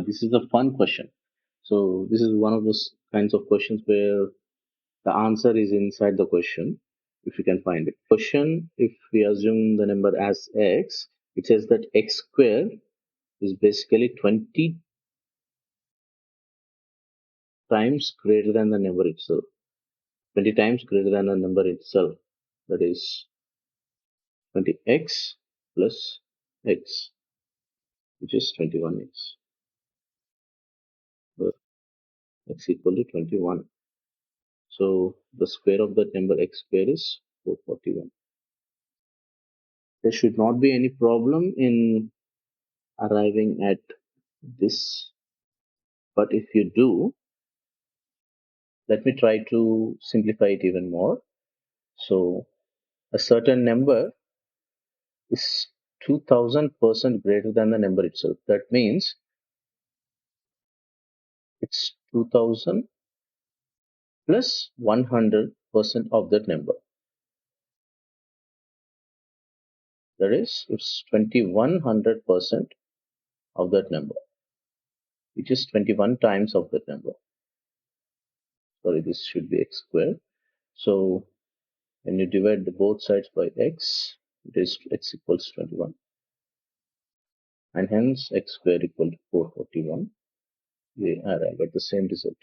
This is a fun question. So this is one of those kinds of questions where the answer is inside the question, if you can find it. Question, if we assume the number as x, it says that x square is basically 20 times greater than the number itself. 20 times greater than the number itself. That is 20x plus x, which is 21x. Where x equal to 21. So the square of that number x square is 441. There should not be any problem in arriving at this, but if you do, let me try to simplify it even more. So a certain number is 2000% greater than the number itself. That means it's 2000 plus 100% of that number. That is, it's 2100% of that number, which is 21 times of that number. Sorry, this should be x squared. So when you divide the both sides by x, it is x equals 21. And hence x squared equal to 441. We arrive at the same result.